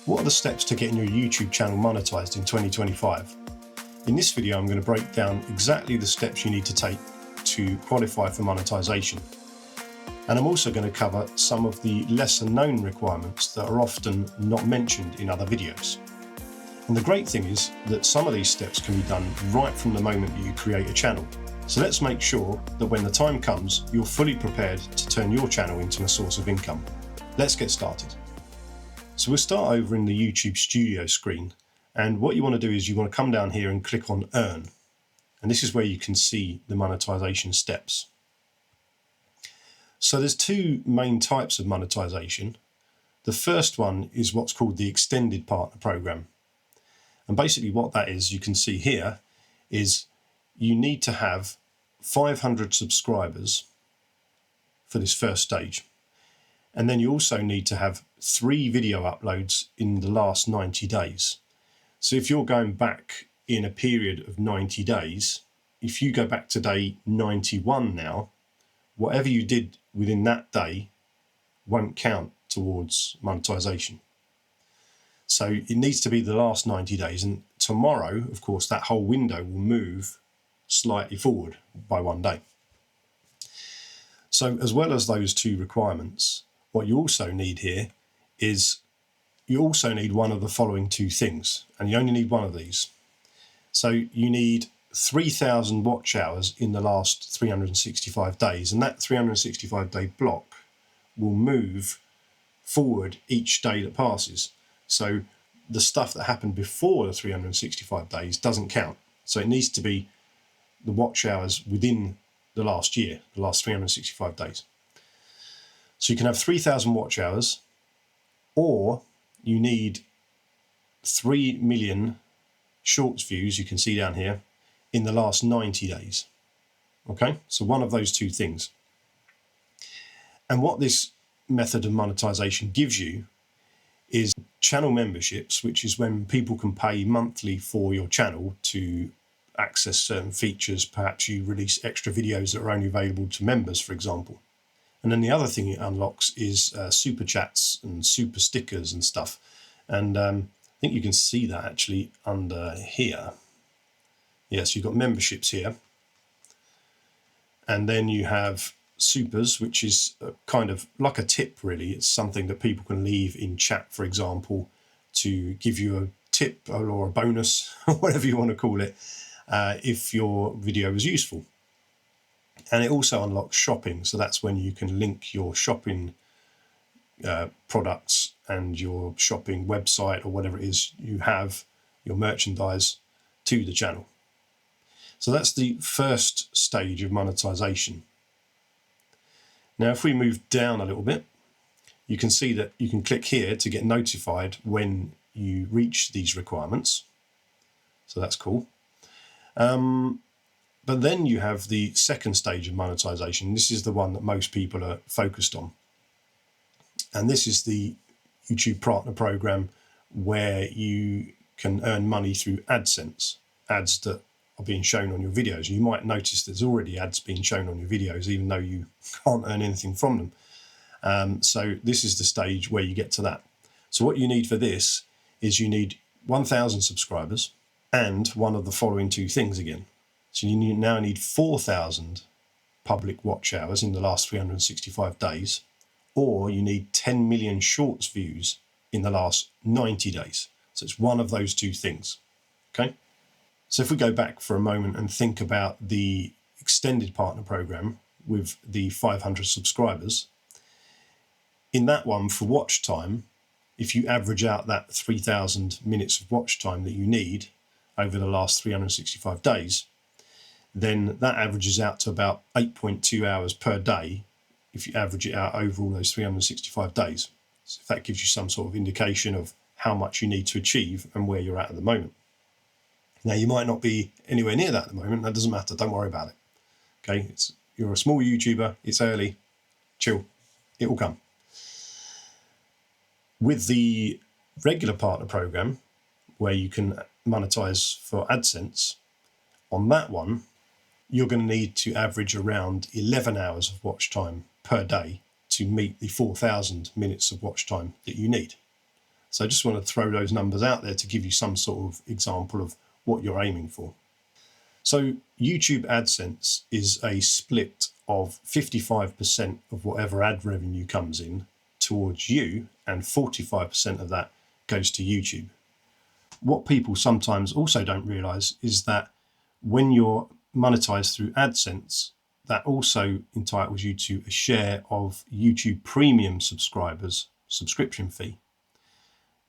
What are the steps to getting your YouTube channel monetized in 2025? In this video, I'm going to break down exactly the steps you need to take to qualify for monetization. And I'm also going to cover some of the lesser known requirements that are often not mentioned in other videos. And the great thing is that some of these steps can be done right from the moment that you create a channel. So let's make sure that when the time comes, you're fully prepared to turn your channel into a source of income. Let's get started. So we'll start over in the YouTube Studio screen. And what you want to do is you want to come down here and click on Earn. And this is where you can see the monetization steps. So there's two main types of monetization. The first one is what's called the Extended Partner Program. And basically what that is, you can see here, is you need to have 500 subscribers for this first stage. And then you also need to have 3 video uploads in the last 90 days. So if you're going back in a period of 90 days, if you go back to day 91 now, whatever you did within that day won't count towards monetization. So it needs to be the last 90 days. And tomorrow, of course, that whole window will move slightly forward by 1 day. So as well as those two requirements, what you also need here is you also need one of the following two things, and you only need one of these. So you need 3,000 watch hours in the last 365 days, and that 365-day block will move forward each day that passes. So the stuff that happened before the 365 days doesn't count. So it needs to be the watch hours within the last year, the last 365 days. So you can have 3,000 watch hours, or you need 3 million shorts views, you can see down here, in the last 90 days. Okay, so one of those two things. And what this method of monetization gives you is channel memberships, which is when people can pay monthly for your channel to access certain features. Perhaps you release extra videos that are only available to members, for example. And then the other thing it unlocks is super chats and super stickers and stuff. And I think you can see that actually under here. Yes, you've got memberships here. And then you have supers, which is kind of like a tip, really. It's something that people can leave in chat, for example, to give you a tip or a bonus, whatever you want to call it, if your video was useful. And it also unlocks shopping. So that's when you can link your shopping products and your shopping website or whatever it is you have, your merchandise, to the channel. So that's the first stage of monetization. Now, if we move down a little bit, you can see that you can click here to get notified when you reach these requirements. So that's cool. But then you have the second stage of monetization. This is the one that most people are focused on. And this is the YouTube Partner Program, where you can earn money through AdSense, ads that are being shown on your videos. You might notice there's already ads being shown on your videos, even though you can't earn anything from them. So this is the stage where you get to that. So what you need for this is you need 1,000 subscribers and one of the following two things again. So you now need 4,000 public watch hours in the last 365 days, or you need 10 million shorts views in the last 90 days. So it's one of those two things. Okay. So if we go back for a moment and think about the Extended Partner Program with the 500 subscribers, in that one for watch time, if you average out that 3,000 minutes of watch time that you need over the last 365 days, then that averages out to about 8.2 hours per day if you average it out over all those 365 days. So if that gives you some sort of indication of how much you need to achieve and where you're at the moment. Now, you might not be anywhere near that at the moment. That doesn't matter. Don't worry about it. Okay, you're a small YouTuber. It's early. Chill. It will come. With the regular partner program, where you can monetize for AdSense, on that one, you're going to need to average around 11 hours of watch time per day to meet the 4,000 minutes of watch time that you need. So I just want to throw those numbers out there to give you some sort of example of what you're aiming for. So YouTube AdSense is a split of 55% of whatever ad revenue comes in towards you, and 45% of that goes to YouTube. What people sometimes also don't realize is that when you're monetized through AdSense, that also entitles you to a share of YouTube Premium subscribers' subscription fee.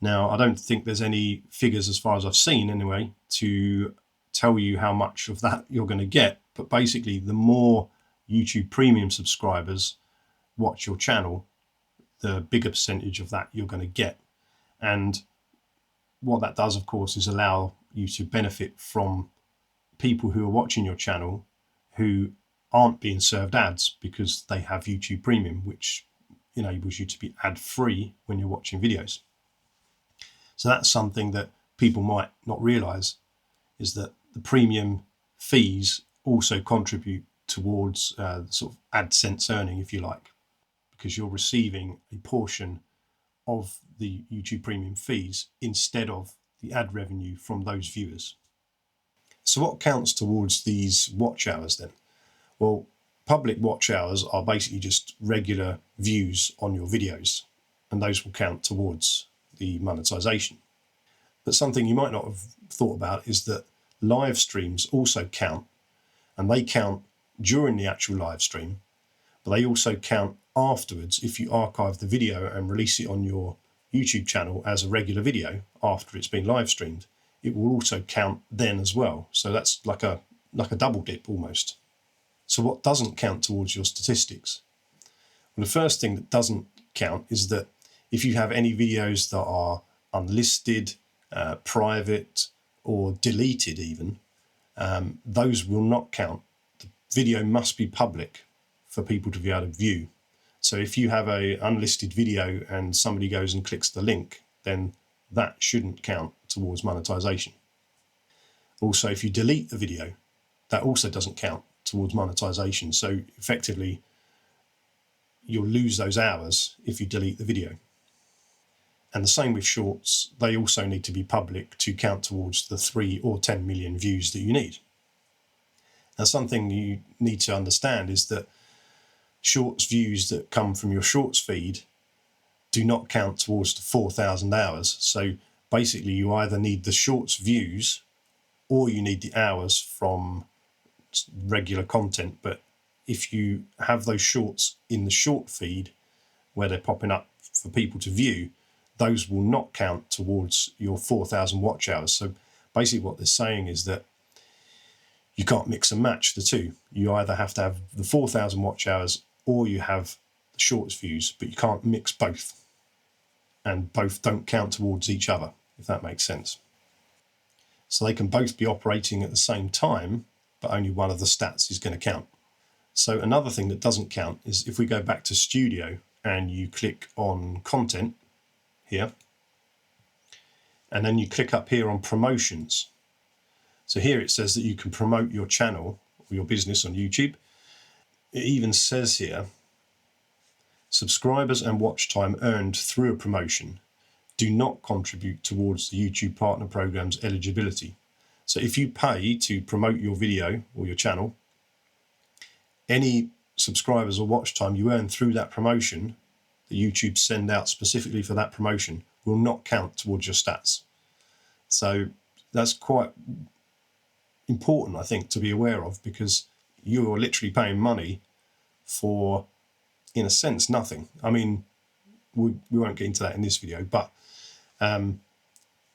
Now, I don't think there's any figures, as far as I've seen anyway, to tell you how much of that you're going to get. But basically, the more YouTube Premium subscribers watch your channel, the bigger percentage of that you're going to get. And what that does, of course, is allow you to benefit from people who are watching your channel who aren't being served ads because they have YouTube Premium, which enables you to be ad-free when you're watching videos. So that's something that people might not realize, is that the premium fees also contribute towards sort of AdSense earning, if you like, because you're receiving a portion of the YouTube Premium fees instead of the ad revenue from those viewers. So what counts towards these watch hours then? Well, public watch hours are basically just regular views on your videos, and those will count towards the monetization. But something you might not have thought about is that live streams also count, and they count during the actual live stream, but they also count afterwards. If you archive the video and release it on your YouTube channel as a regular video after it's been live streamed, it will also count then as well. So that's like a double dip almost. So what doesn't count towards your statistics? Well, the first thing that doesn't count is that if you have any videos that are unlisted, private, or deleted even, those will not count. The video must be public for people to be able to view. So if you have an unlisted video and somebody goes and clicks the link, then that shouldn't count towards monetization. Also, if you delete the video, that also doesn't count towards monetization. So effectively, you'll lose those hours if you delete the video. And the same with shorts, they also need to be public to count towards the 3 or 10 million views that you need. Now, something you need to understand is that shorts views that come from your shorts feed do not count towards the 4,000 hours. So basically, you either need the shorts views or you need the hours from regular content. But if you have those shorts in the short feed where they're popping up for people to view, those will not count towards your 4,000 watch hours. So basically what they're saying is that you can't mix and match the two. You either have to have the 4,000 watch hours or you have the shorts views, but you can't mix both. And both don't count towards each other, if that makes sense. So they can both be operating at the same time, but only one of the stats is going to count. So another thing that doesn't count is if we go back to Studio and you click on Content here, and then you click up here on Promotions. So here it says that you can promote your channel or your business on YouTube. It even says here, subscribers and watch time earned through a promotion do not contribute towards the YouTube Partner Program's eligibility. So if you pay to promote your video or your channel, any subscribers or watch time you earn through that promotion that YouTube send out specifically for that promotion will not count towards your stats. So that's quite important, I think, to be aware of, because you're literally paying money for, in a sense, nothing. I mean, we won't get into that in this video, but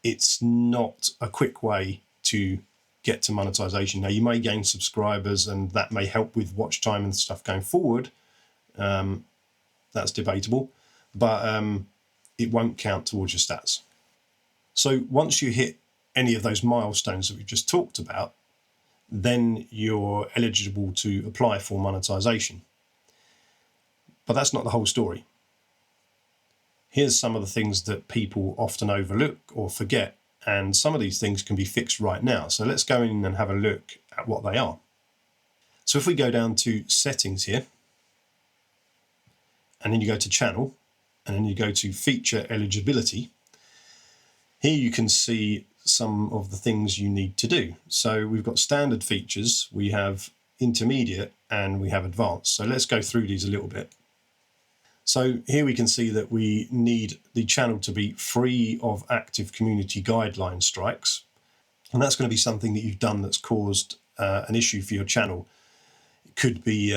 it's not a quick way to get to monetization. Now, you may gain subscribers and that may help with watch time and stuff going forward. That's debatable, but it won't count towards your stats. So once you hit any of those milestones that we've just talked about, then you're eligible to apply for monetization. But that's not the whole story. Here's some of the things that people often overlook or forget, and some of these things can be fixed right now. So let's go in and have a look at what they are. So if we go down to Settings here, and then you go to Channel, and then you go to Feature Eligibility, Here you can see some of the things you need to do. So we've got standard features, we have intermediate, and we have advanced. So let's go through these a little bit. So here we can see that we need the channel to be free of active community guideline strikes. And that's going to be something that you've done that's caused an issue for your channel. It could be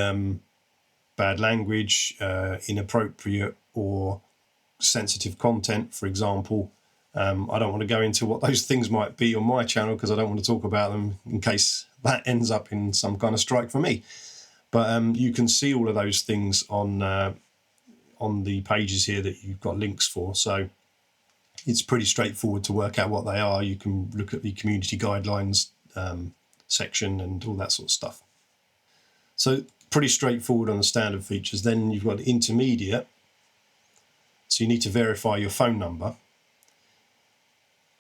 bad language, inappropriate or sensitive content, for example. I don't want to go into what those things might be on my channel because I don't want to talk about them in case that ends up in some kind of strike for me. But you can see all of those things on the pages here that you've got links for. So it's pretty straightforward to work out what they are. You can look at the community guidelines section and all that sort of stuff. So pretty straightforward on the standard features. Then you've got the intermediate. So you need to verify your phone number.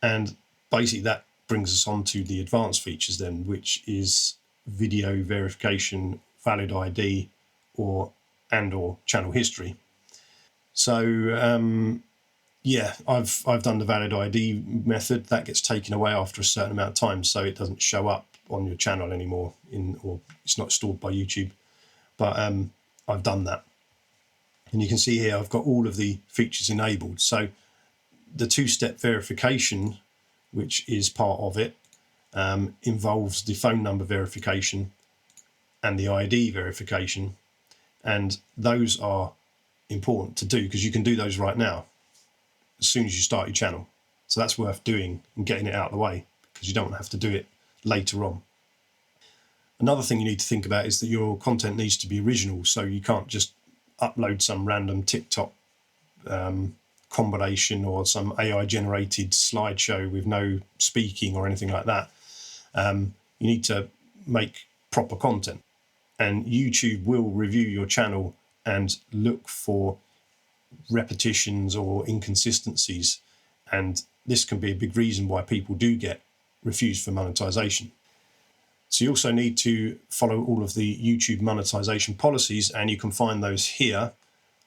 And basically that brings us on to the advanced features then, which is video verification, valid ID, or channel history. So yeah, I've done the valid ID method. That gets taken away after a certain amount of time, so it doesn't show up on your channel anymore, or it's not stored by YouTube. But I've done that, and you can see here I've got all of the features enabled. So the two-step verification, which is part of it, involves the phone number verification and the ID verification, and those are important to do because you can do those right now as soon as you start your channel. So that's worth doing and getting it out of the way because you don't have to do it later on. Another thing you need to think about is that your content needs to be original, so you can't just upload some random TikTok combination or some AI generated slideshow with no speaking or anything like that. You need to make proper content, and YouTube will review your channel and look for repetitions or inconsistencies, and this can be a big reason why people do get refused for monetization. So you also need to follow all of the YouTube monetization policies, and you can find those here.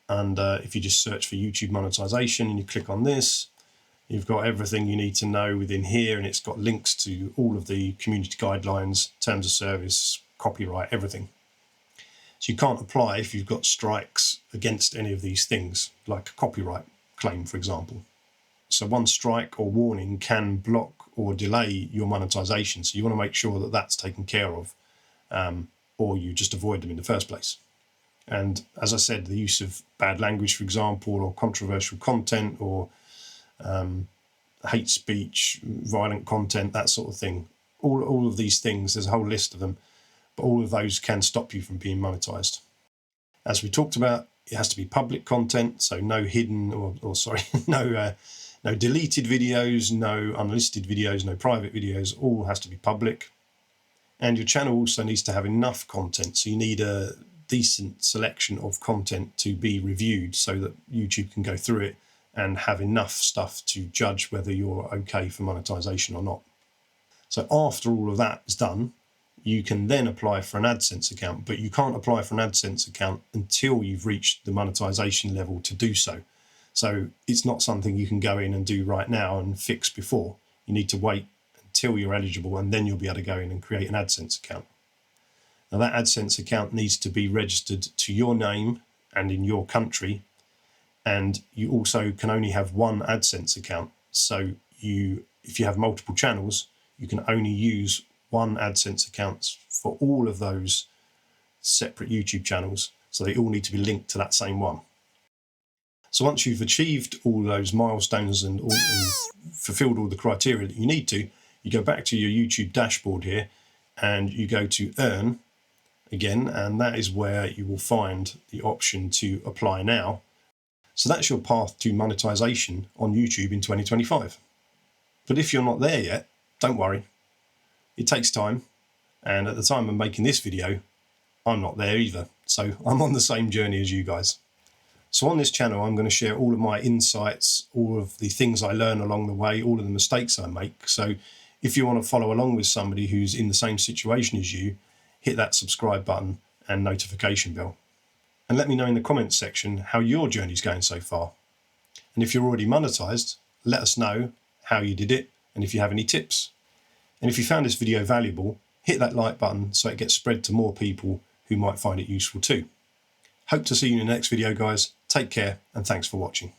And if you just search for YouTube monetization and you click on this, you've got everything you need to know within here, and it's got links to all of the community guidelines, terms of service, copyright, everything. So you can't apply if you've got strikes against any of these things, like a copyright claim, for example. So one strike or warning can block or delay your monetization. So you want to make sure that that's taken care of, or you just avoid them in the first place. And as I said, the use of bad language, for example, or controversial content, or hate speech, violent content, that sort of thing. All of these things, there's a whole list of them, but all of those can stop you from being monetized. As we talked about, it has to be public content, so no hidden no deleted videos, no unlisted videos, no private videos, all has to be public. And your channel also needs to have enough content, so you need a decent selection of content to be reviewed so that YouTube can go through it and have enough stuff to judge whether you're okay for monetization or not. So after all of that is done, you can then apply for an AdSense account, but you can't apply for an AdSense account until you've reached the monetization level to do so. So it's not something you can go in and do right now and fix before. You need to wait until you're eligible, and then you'll be able to go in and create an AdSense account. Now that AdSense account needs to be registered to your name and in your country, and you also can only have one AdSense account. So if you have multiple channels, you can only use one AdSense account for all of those separate YouTube channels. So they all need to be linked to that same one. So once you've achieved all those milestones and fulfilled all the criteria that you need to, you go back to your YouTube dashboard here and you go to Earn again, and that is where you will find the option to apply now. So that's your path to monetization on YouTube in 2025. But if you're not there yet, don't worry. It takes time. And at the time of making this video, I'm not there either. So I'm on the same journey as you guys. So on this channel, I'm going to share all of my insights, all of the things I learn along the way, all of the mistakes I make. So if you want to follow along with somebody who's in the same situation as you, hit that subscribe button and notification bell. And let me know in the comments section how your journey's going so far. And if you're already monetized, let us know how you did it, and if you have any tips. And if you found this video valuable, hit that like button so it gets spread to more people who might find it useful too. Hope to see you in the next video, guys. Take care, and thanks for watching.